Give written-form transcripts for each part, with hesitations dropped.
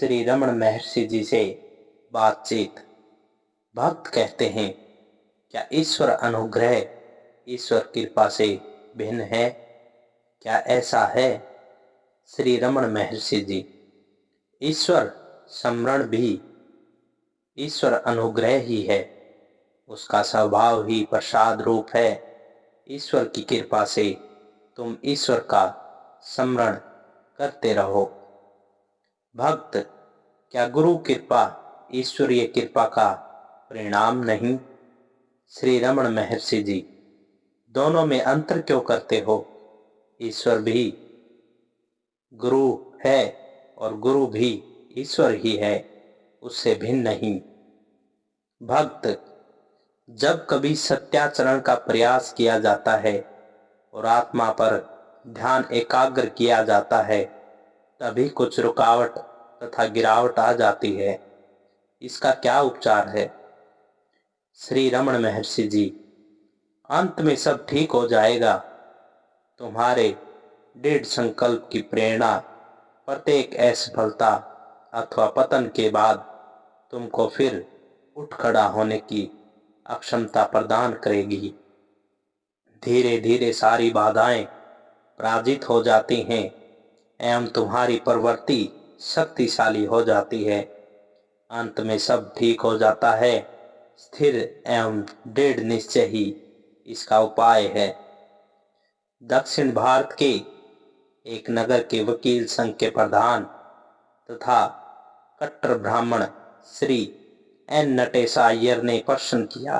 श्री रमण महर्षि जी से बातचीत। भक्त कहते हैं, क्या ईश्वर अनुग्रह ईश्वर कृपा से भिन्न है? क्या ऐसा है? श्री रमण महर्षि जी, ईश्वर स्मरण भी ईश्वर अनुग्रह ही है। उसका स्वभाव ही प्रसाद रूप है। ईश्वर की कृपा से तुम ईश्वर का स्मरण करते रहो। भक्त, क्या गुरु कृपा ईश्वरीय कृपा का परिणाम नहीं? श्री रमण महर्षि जी, दोनों में अंतर क्यों करते हो? ईश्वर भी गुरु है और गुरु भी ईश्वर ही है, उससे भिन्न नहीं। भक्त, जब कभी सत्याचरण का प्रयास किया जाता है और आत्मा पर ध्यान एकाग्र किया जाता है, तभी कुछ रुकावट तथा गिरावट आ जाती है। इसका क्या उपचार है? श्री रमण महर्षि जी, अंत में सब ठीक हो जाएगा। तुम्हारे दृढ़ संकल्प की प्रेरणा प्रत्येक असफलता अथवा पतन के बाद तुमको फिर उठ खड़ा होने की अक्षमता प्रदान करेगी। धीरे धीरे सारी बाधाएं पराजित हो जाती हैं एवं तुम्हारी प्रवृत्ति शक्तिशाली हो जाती है। अंत में सब ठीक हो जाता है। स्थिर एवं दृढ़ निश्चय ही इसका उपाय है। दक्षिण भारत के एक नगर के वकील संघ के प्रधान तथा कट्टर ब्राह्मण श्री एन नटेशा अय्यर ने प्रश्न किया,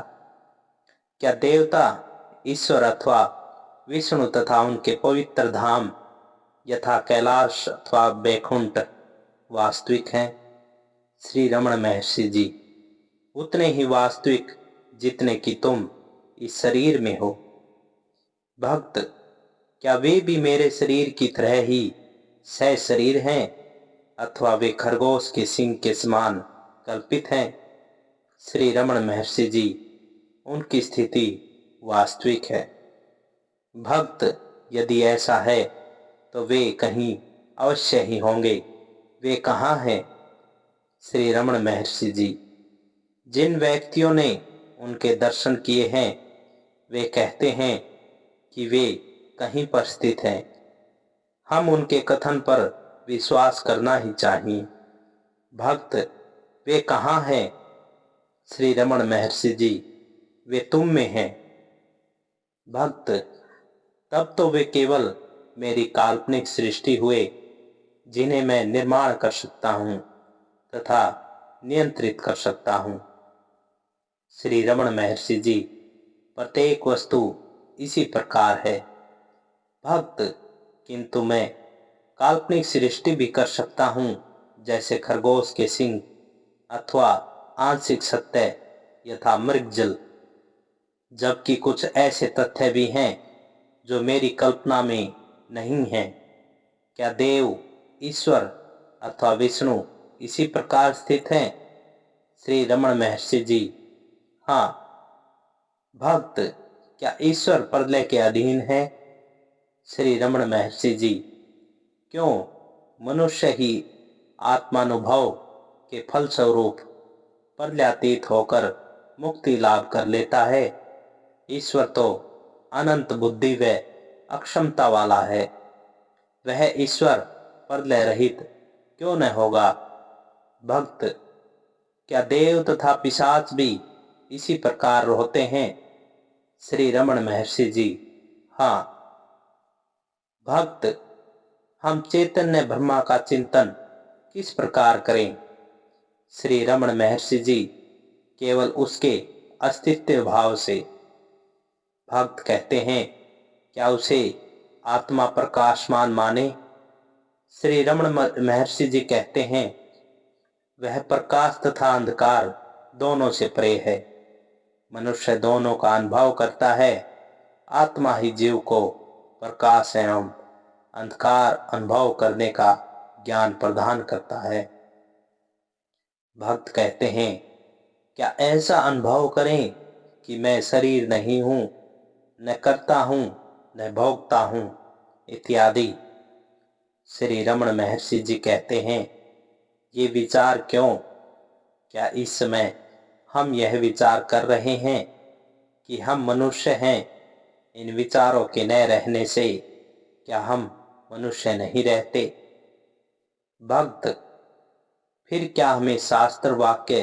क्या देवता, ईश्वर अथवा विष्णु तथा उनके पवित्र धाम यथा कैलाश अथवा बैकुंठ वास्तविक हैं? श्री रमण महर्षि जी, उतने ही वास्तविक जितने कि तुम इस शरीर में हो। भक्त, क्या वे भी मेरे शरीर की तरह ही सह शरीर हैं अथवा वे खरगोश के सिंह के समान कल्पित हैं? श्री रमण महर्षि जी, उनकी स्थिति वास्तविक है। भक्त, यदि ऐसा है तो वे कहीं अवश्य ही होंगे। वे कहाँ हैं? श्री रमण महर्षि जी, जिन व्यक्तियों ने उनके दर्शन किए हैं वे कहते हैं कि वे कहीं पर स्थित हैं। हम उनके कथन पर विश्वास करना ही चाहिए। भक्त, वे कहाँ हैं? श्री रमण महर्षि जी, वे तुम में हैं। भक्त, तब तो वे केवल मेरी काल्पनिक सृष्टि हुए जिन्हें मैं निर्माण कर सकता हूँ तथा नियंत्रित कर सकता हूँ। श्री रमण महर्षि जी, प्रत्येक वस्तु इसी प्रकार है। भक्त, किंतु मैं काल्पनिक सृष्टि भी कर सकता हूँ, जैसे खरगोश के सिंह अथवा आंशिक सत्य यथा मृगजल। जबकि कुछ ऐसे तथ्य भी हैं जो मेरी कल्पना में नहीं हैं। क्या देव, ईश्वर अथवा विष्णु इसी प्रकार स्थित हैं? श्री रमण महर्षि जी, हाँ। भक्त, क्या ईश्वर प्रलय के अधीन है? श्री रमण महर्षि जी, क्यों? मनुष्य ही आत्मानुभव के फलस्वरूप प्रलयातीत होकर मुक्ति लाभ कर लेता है। ईश्वर तो अनंत बुद्धि व अक्षमता वाला है। वह ईश्वर प्रलय रहित क्यों न होगा? भक्त, क्या देव तथा पिशाच भी इसी प्रकार होते हैं? श्री रमण महर्षि जी, हाँ। भक्त, हम चैतन्य ब्रह्मा का चिंतन किस प्रकार करें? श्री रमण महर्षि जी, केवल उसके अस्तित्व भाव से। भक्त कहते हैं, क्या उसे आत्मा प्रकाशमान माने? श्री रमण महर्षि जी कहते हैं, वह प्रकाश तथा अंधकार दोनों से परे है। मनुष्य दोनों का अनुभव करता है। आत्मा ही जीव को प्रकाश एवं अंधकार अनुभव करने का ज्ञान प्रदान करता है। भक्त कहते हैं, क्या ऐसा अनुभव करें कि मैं शरीर नहीं हूँ, न करता हूँ न भोगता हूँ इत्यादि? श्री रमण महर्षि जी कहते हैं, ये विचार क्यों? क्या इस समय हम यह विचार कर रहे हैं कि हम मनुष्य हैं? इन विचारों के न रहने से क्या हम मनुष्य नहीं रहते? भक्त, फिर क्या हमें शास्त्र वाक्य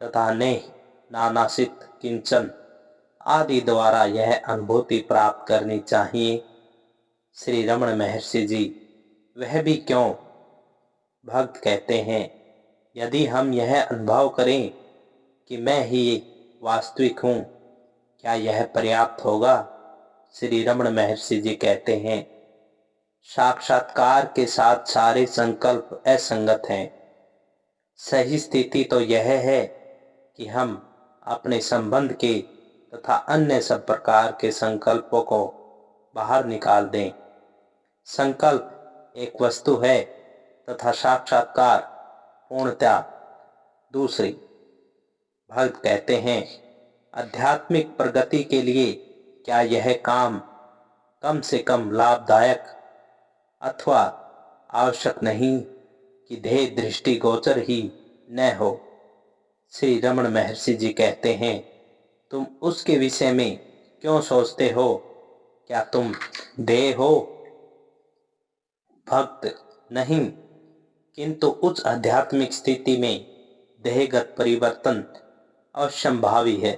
तथा नेह, नानासित, किंचन आदि द्वारा यह अनुभूति प्राप्त करनी चाहिए? श्री रमण महर्षि जी, वह भी क्यों? भक्त कहते हैं, यदि हम यह अनुभव करें कि मैं ही वास्तविक हूँ, क्या यह पर्याप्त होगा? श्री रमण महर्षि जी कहते हैं, साक्षात्कार के साथ सारे संकल्प असंगत हैं। सही स्थिति तो यह है कि हम अपने संबंध के तथा अन्य सब प्रकार के संकल्पों को बाहर निकाल दें। संकल्प एक वस्तु है तथा साक्षात्कार पूर्णतया दूसरी। भक्त कहते हैं, आध्यात्मिक प्रगति के लिए क्या यह काम कम से कम लाभदायक अथवा आवश्यक नहीं कि देह दृष्टि गोचर ही न हो? श्री रमण महर्षि जी कहते हैं, तुम उसके विषय में क्यों सोचते हो? क्या तुम देह हो? भक्त, नहीं, किंतु उच्च आध्यात्मिक स्थिति में देहगत परिवर्तन असंभावी है।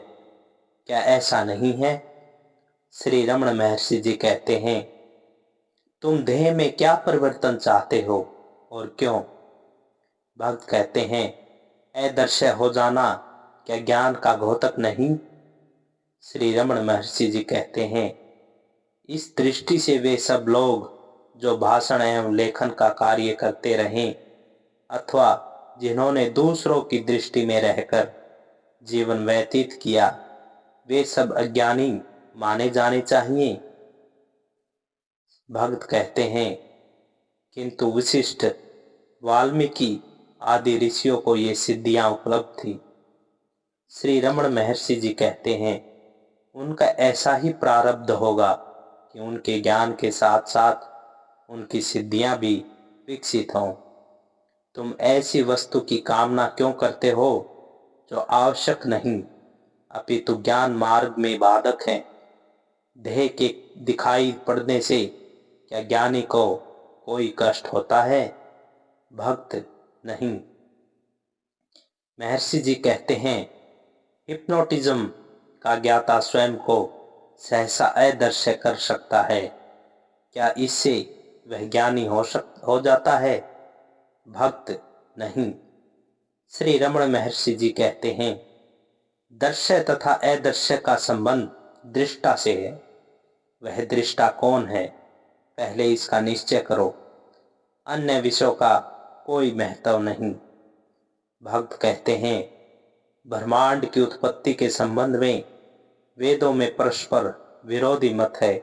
क्या ऐसा नहीं है? श्री रमण महर्षि जी कहते हैं, तुम देह में क्या परिवर्तन चाहते हो और क्यों? भक्त कहते हैं, अदृश्य हो जाना क्या ज्ञान का घोतक नहीं? श्री रमण महर्षि जी कहते हैं, इस दृष्टि से वे सब लोग जो भाषण एवं लेखन का कार्य करते रहें अथवा जिन्होंने दूसरों की दृष्टि में रहकर जीवन व्यतीत किया, वे सब अज्ञानी माने जाने चाहिए। भक्त कहते हैं, किंतु वशिष्ठ, वाल्मीकि आदि ऋषियों को ये सिद्धियां उपलब्ध थी। श्री रमण महर्षि जी कहते हैं, उनका ऐसा ही प्रारब्ध होगा कि उनके ज्ञान के साथ साथ उनकी सिद्धियां भी विकसित हों। तुम ऐसी वस्तु की कामना क्यों करते हो जो आवश्यक नहीं, अपितु ज्ञान मार्ग में बाधक है? देह के दिखाई पड़ने से क्या ज्ञानी को कोई कष्ट होता है? भक्त, नहीं। महर्षि जी कहते हैं, हिप्नोटिज्म का ज्ञाता स्वयं को सहसा अदृश्य कर सकता है, क्या इससे वह ज्ञानी हो जाता है? भक्त, नहीं। श्री रमण महर्षि जी कहते हैं, दृश्य तथा अदृश्य का संबंध दृष्टा से है। वह दृष्टा कौन है, पहले इसका निश्चय करो, अन्य विषयों का कोई महत्व नहीं। भक्त कहते हैं, ब्रह्मांड की उत्पत्ति के संबंध में वेदों में परस्पर विरोधी मत है।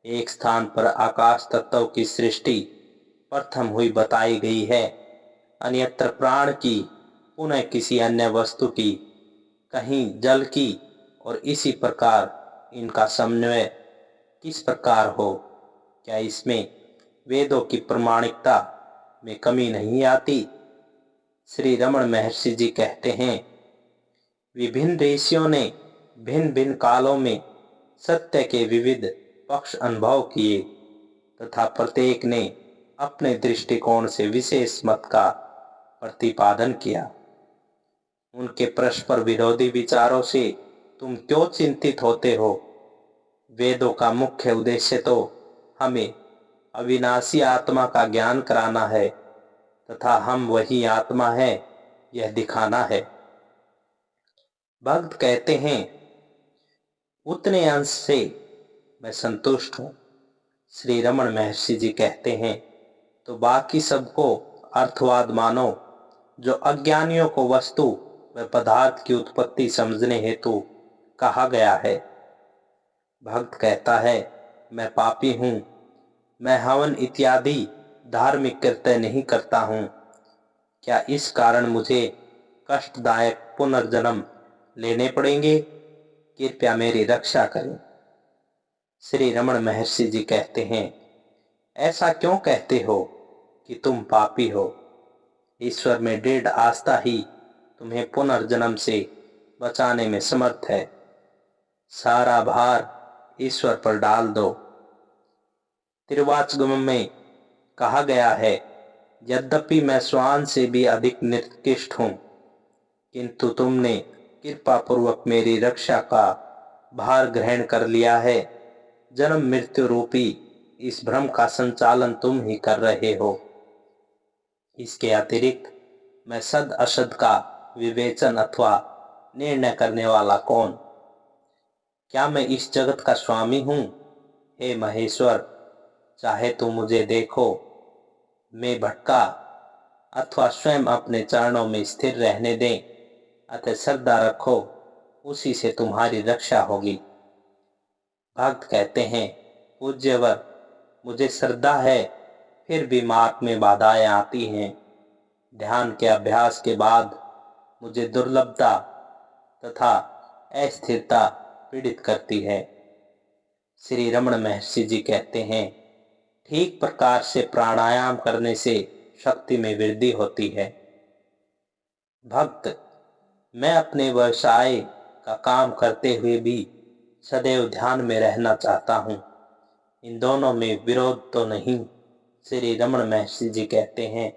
एक स्थान पर आकाश तत्व की सृष्टि प्रथम हुई बताई गई है, अन्यत्र प्राण की, पुनः किसी अन्य वस्तु की, कहीं जल की, और इसी प्रकार इनका समन्वय किस प्रकार हो? क्या इसमें वेदों की प्रामाणिकता में कमी नहीं आती? श्री रमण महर्षि जी कहते हैं, विभिन्न ऋषियों ने भिन्न भिन्न कालों में सत्य के विविध पक्ष अनुभव किए तथा प्रत्येक ने अपने दृष्टिकोण से विशेष मत का प्रतिपादन किया। उनके परस्पर विरोधी विचारों से तुम क्यों चिंतित होते हो? वेदों का मुख्य उद्देश्य तो हमें अविनाशी आत्मा का ज्ञान कराना है तथा हम वही आत्मा है यह दिखाना है। भक्त कहते हैं, उतने अंश से मैं संतुष्ट हूँ। श्री रमण महर्षि जी कहते हैं, तो बाकी सबको अर्थवाद मानो, जो अज्ञानियों को वस्तु व पदार्थ की उत्पत्ति समझने हेतु कहा गया है। भक्त कहता है, मैं पापी हूँ, मैं हवन इत्यादि धार्मिक कृत्य नहीं करता हूँ, क्या इस कारण मुझे कष्टदायक पुनर्जन्म लेने पड़ेंगे? कृपया मेरी रक्षा करें। श्री रमण महर्षि जी कहते हैं, ऐसा क्यों कहते हो कि तुम पापी हो? ईश्वर में दृढ़ आस्था ही तुम्हें पुनर्जन्म से बचाने में समर्थ है। सारा भार ईश्वर पर डाल दो। तिरुवाचगम में कहा गया है, यद्यपि मैं श्वान से भी अधिक निकृष्ट हूं, किंतु तुमने कृपा पूर्वक मेरी रक्षा का भार ग्रहण कर लिया है। जन्म मृत्यु रूपी इस भ्रम का संचालन तुम ही कर रहे हो। इसके अतिरिक्त मैं सद असद का विवेचन अथवा निर्णय करने वाला कौन? क्या मैं इस जगत का स्वामी हूं? हे महेश्वर, चाहे तुम मुझे देखो, मैं भटका अथवा स्वयं अपने चरणों में स्थिर रहने दें, अतः श्रद्धा रखो, उसी से तुम्हारी रक्षा होगी। भक्त कहते हैं, पूज्यवर, मुझे श्रद्धा है, फिर भी मार्ग में बाधाएं आती हैं। ध्यान के अभ्यास के बाद मुझे दुर्लभता तथा अस्थिरता पीड़ित करती है। श्री रमण महर्षि जी कहते हैं, ठीक प्रकार से प्राणायाम करने से शक्ति में वृद्धि होती है। भक्त, मैं अपने व्यवसाय का काम करते हुए भी सदैव ध्यान में रहना चाहता हूँ। इन दोनों में विरोध तो नहीं। श्री रमण महर्षि जी कहते हैं,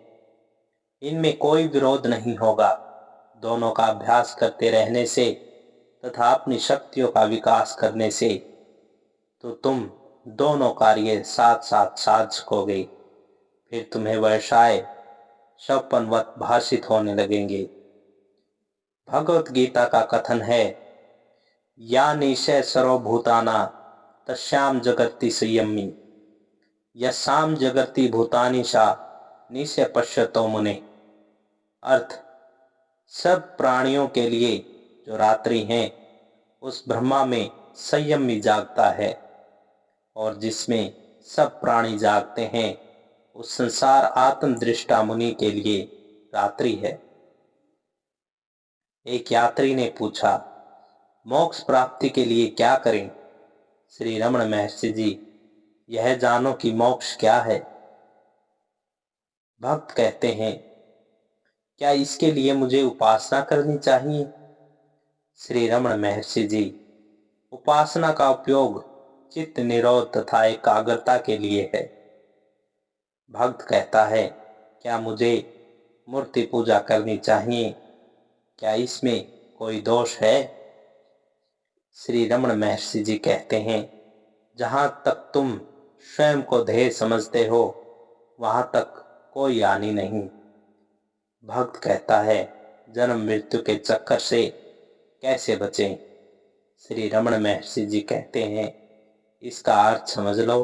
इनमें कोई विरोध नहीं होगा। दोनों का अभ्यास करते रहने से तथा अपनी शक्तियों का विकास करने से तो तुम दोनों कार्य साथ साथ साध सकोगे। फिर तुम्हें व्यवसाय स्वप्नवत भाषित होने लगेंगे। भगवत गीता का कथन है, या निशय सर्वभूताना तस्याम जगति संयमी, यसाम जगति भूतानि सा निशय पश्यतो मुने। अर्थ, सब प्राणियों के लिए जो रात्रि है, उस ब्रह्मा में संयमी जागता है, और जिसमें सब प्राणी जागते हैं, उस संसार आत्मदृष्टा मुनि के लिए रात्रि है। एक यात्री ने पूछा, मोक्ष प्राप्ति के लिए क्या करें? श्री रमण महर्षि जी, यह जानो कि मोक्ष क्या है। भक्त कहते हैं, क्या इसके लिए मुझे उपासना करनी चाहिए? श्री रमण महर्षि जी, उपासना का उपयोग चित्त निरोध तथा एकाग्रता के लिए है। भक्त कहता है, क्या मुझे मूर्ति पूजा करनी चाहिए? क्या इसमें कोई दोष है? श्री रमण महर्षि जी कहते हैं, जहां तक तुम स्वयं को ध्येय समझते हो, वहां तक कोई हानि नहीं। भक्त कहता है, जन्म मृत्यु के चक्कर से कैसे बचें? श्री रमण महर्षि जी कहते हैं, इसका अर्थ समझ लो।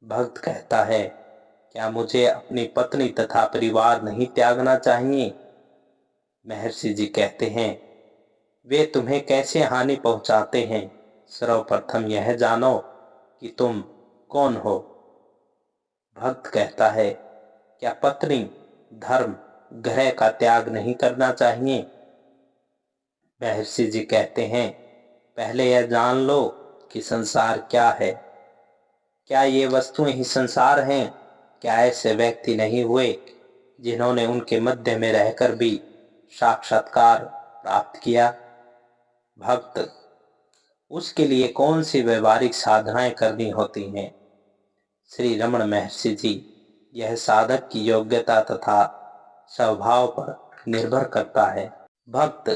भक्त कहता है, क्या मुझे अपनी पत्नी तथा परिवार नहीं त्यागना चाहिए? महर्षि जी कहते हैं, वे तुम्हें कैसे हानि पहुंचाते हैं? सर्वप्रथम यह जानो कि तुम कौन हो। भक्त कहता है, क्या पत्नी, धर्म, ग्रह का त्याग नहीं करना चाहिए? महर्षि जी कहते हैं, पहले यह जान लो कि संसार क्या है। क्या ये वस्तुएं ही संसार हैं? क्या ऐसे व्यक्ति नहीं हुए जिन्होंने उनके मध्य में रहकर भी साक्षात्कार प्राप्त किया? भक्त, उसके लिए कौन सी व्यवहारिक साधनाएं करनी होती हैं? श्री रमण महर्षि जी, यह साधक की योग्यता तथा स्वभाव पर निर्भर करता है। भक्त,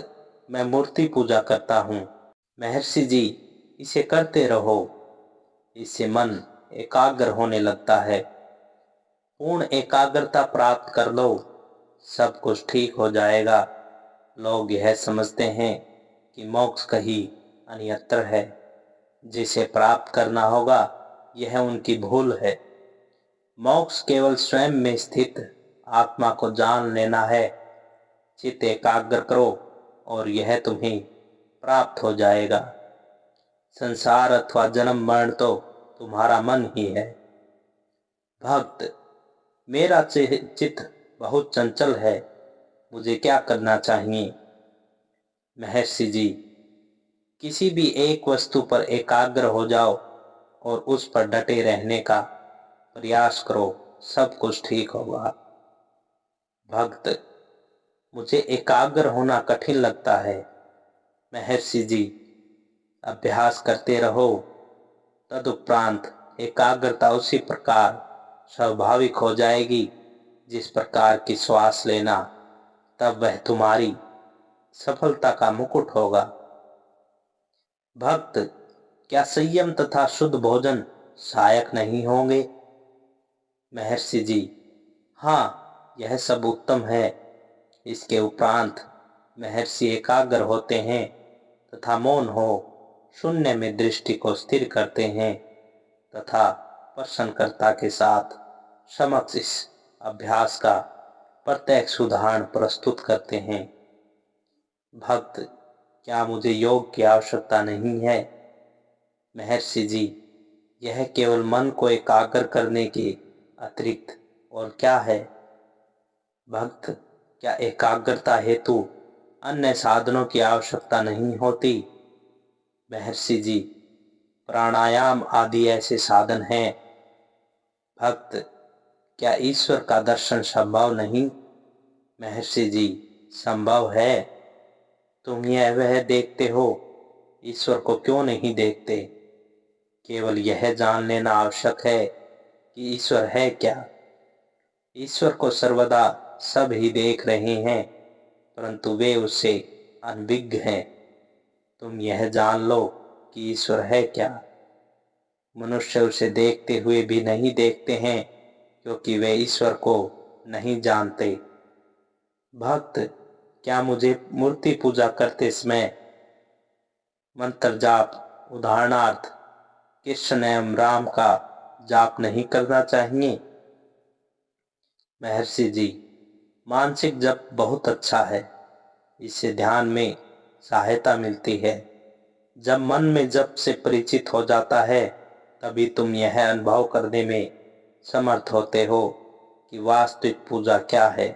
मैं मूर्ति पूजा करता हूँ। महर्षि जी, इसे करते रहो, इससे मन एकाग्र होने लगता है। पूर्ण एकाग्रता प्राप्त कर लो, सब कुछ ठीक हो जाएगा। लोग यह समझते हैं कि मोक्ष कहीं अन्यत्र है। जिसे प्राप्त करना होगा, यह उनकी भूल है। मोक्ष केवल स्वयं में स्थित आत्मा को जान लेना है। चित्त एकाग्र करो और यह तुम्हें प्राप्त हो जाएगा। संसार अथवा जन्म मरण तो तुम्हारा मन ही है। भक्त, मेरा चित्त बहुत चंचल है, मुझे क्या करना चाहिए? महर्षि जी, किसी भी एक वस्तु पर एकाग्र हो जाओ और उस पर डटे रहने का प्रयास करो, सब कुछ ठीक होगा। भक्त, मुझे एकाग्र होना कठिन लगता है। महर्षि जी, अभ्यास करते रहो, तदुपरांत एकाग्रता उसी प्रकार स्वाभाविक हो जाएगी जिस प्रकार की श्वास लेना। तब वह तुम्हारी सफलता का मुकुट होगा। भक्त, क्या संयम तथा शुद्ध भोजन सहायक नहीं होंगे? महर्षि जी, हाँ, यह सब उत्तम है। इसके उपरांत महर्षि एकाग्र होते हैं तथा मौन हो शून्य में दृष्टि को स्थिर करते हैं तथा प्रश्नकर्ता के साथ समक्ष इस अभ्यास का प्रत्यक्ष उदाहरण प्रस्तुत करते हैं। भक्त, क्या मुझे योग की आवश्यकता नहीं है? महर्षि जी, यह केवल मन को एकाग्र करने के अतिरिक्त और क्या है? भक्त, क्या एकाग्रता हेतु अन्य साधनों की आवश्यकता नहीं होती? महर्षि जी, प्राणायाम आदि ऐसे साधन हैं। भक्त, क्या ईश्वर का दर्शन संभव नहीं? महर्षि जी, संभव है। तुम यह वह देखते हो, ईश्वर को क्यों नहीं देखते? केवल यह जान लेना आवश्यक है कि ईश्वर है क्या। ईश्वर को सर्वदा सब ही देख रहे हैं, परंतु वे उससे अनभिज्ञ हैं। तुम यह जान लो कि ईश्वर है क्या। मनुष्य उसे देखते हुए भी नहीं देखते हैं, क्योंकि वे ईश्वर को नहीं जानते। भक्त, क्या मुझे मूर्ति पूजा करते समय मंत्र जाप, उदाहरणार्थ कृष्ण एवं राम का जाप नहीं करना चाहिए? महर्षि जी, मानसिक जप बहुत अच्छा है। इससे ध्यान में सहायता मिलती है। जब मन में जप से परिचित हो जाता है, तभी तुम यह अनुभव करने में समर्थ होते हो कि वास्तविक पूजा क्या है।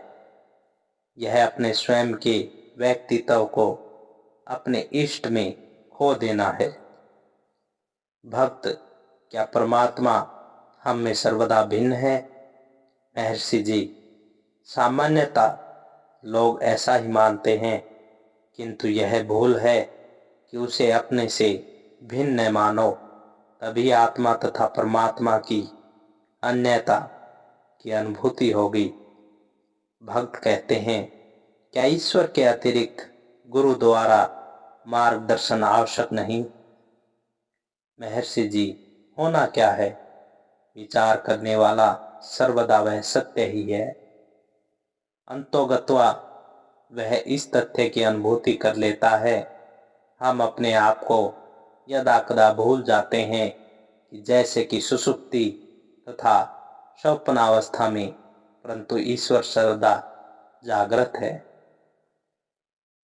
यह अपने स्वयं के व्यक्तित्व को अपने इष्ट में खो देना है। भक्त, क्या परमात्मा हम में सर्वदा भिन्न है? महर्षि जी, सामान्यतः लोग ऐसा ही मानते हैं, किंतु यह भूल है कि उसे अपने से भिन्न न मानो, तभी आत्मा तथा परमात्मा की अन्यता की अनुभूति होगी। भक्त कहते हैं, क्या ईश्वर के अतिरिक्त गुरु द्वारा मार्गदर्शन आवश्यक नहीं? महर्षि जी, होना क्या है? विचार करने वाला सर्वदा वह सत्य ही है। अंतोगत्वा वह इस तथ्य की अनुभूति कर लेता है। हम अपने आप को यदा कदा भूल जाते हैं कि जैसे कि सुषुप्ति तथा स्वप्नावस्था में, परंतु ईश्वर सर्वदा जागृत है।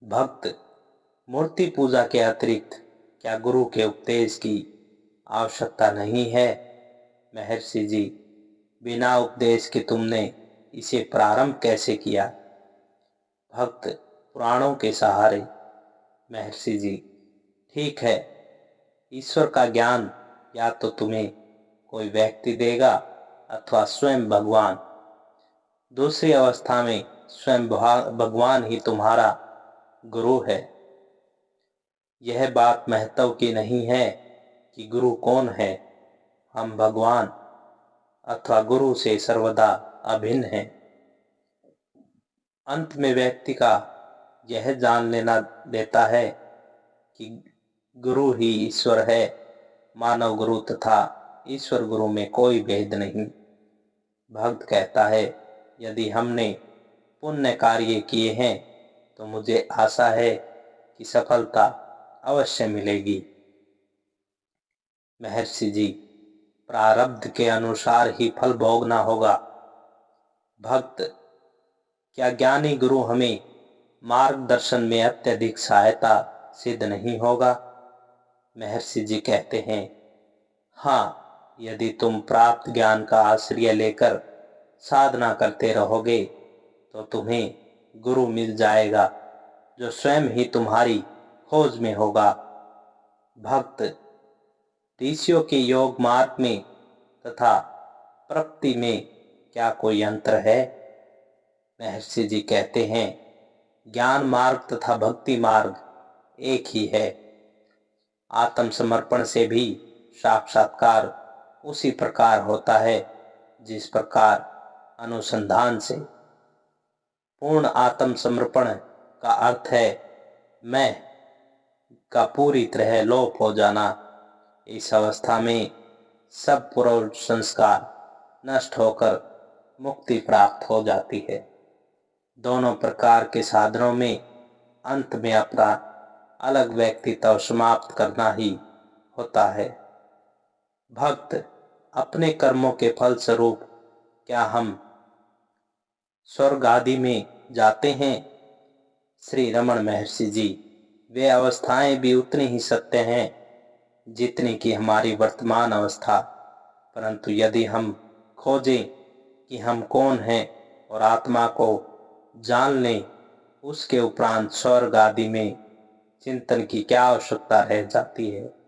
भक्त, मूर्ति पूजा के अतिरिक्त क्या गुरु के उपदेश की आवश्यकता नहीं है? महर्षि जी, बिना उपदेश के तुमने इसे प्रारंभ कैसे किया? भक्त, पुराणों के सहारे। महर्षि जी, ठीक है। ईश्वर का ज्ञान या तो तुम्हें कोई व्यक्ति देगा अथवा स्वयं भगवान। दूसरी अवस्था में स्वयं भगवान ही तुम्हारा गुरु है। यह बात महत्व की नहीं है कि गुरु कौन है, हम भगवान अथवा गुरु से सर्वदा अभिन्न हैं। अंत में व्यक्ति का यह जान लेना देता है कि गुरु ही ईश्वर है। मानव गुरु तथा ईश्वर गुरु में कोई भेद नहीं। भक्त कहता है, यदि हमने पुण्य कार्य किए हैं तो मुझे आशा है कि सफलता अवश्य मिलेगी। महर्षि जी, प्रारब्ध के अनुसार ही फल भोगना होगा। भक्त, क्या ज्ञानी गुरु हमें मार्गदर्शन में अत्यधिक सहायता सिद्ध नहीं होगा? महर्षि जी कहते हैं, हाँ, यदि तुम प्राप्त ज्ञान का आश्रय लेकर साधना करते रहोगे तो तुम्हें गुरु मिल जाएगा जो स्वयं ही तुम्हारी खोज में होगा। भक्त, ऋषियों के योग मार्ग में तथा प्रकृति में क्या कोई अंतर है? महर्षि जी कहते हैं, ज्ञान मार्ग तथा भक्ति मार्ग एक ही है। आत्मसमर्पण से भी साक्षात्कार उसी प्रकार होता है जिस प्रकार अनुसंधान से। पूर्ण आत्मसमर्पण का अर्थ है मैं का पूरी तरह लोप हो जाना। इस अवस्था में सब पूर्व संस्कार नष्ट होकर मुक्ति प्राप्त हो जाती है। दोनों प्रकार के साधनों में अंत में अपना अलग व्यक्तित्व समाप्त करना ही होता है। भक्त अपने कर्मों के फल स्वरूप क्या हम स्वर्ग आदि में जाते हैं? श्री रमण महर्षि जी, वे अवस्थाएं भी उतनी ही सत्य हैं जितनी कि हमारी वर्तमान अवस्था। परंतु यदि हम खोजें कि हम कौन हैं और आत्मा को जान लें, उसके उपरांत स्वर्ग आदि में चिंतन की क्या आवश्यकता रह जाती है।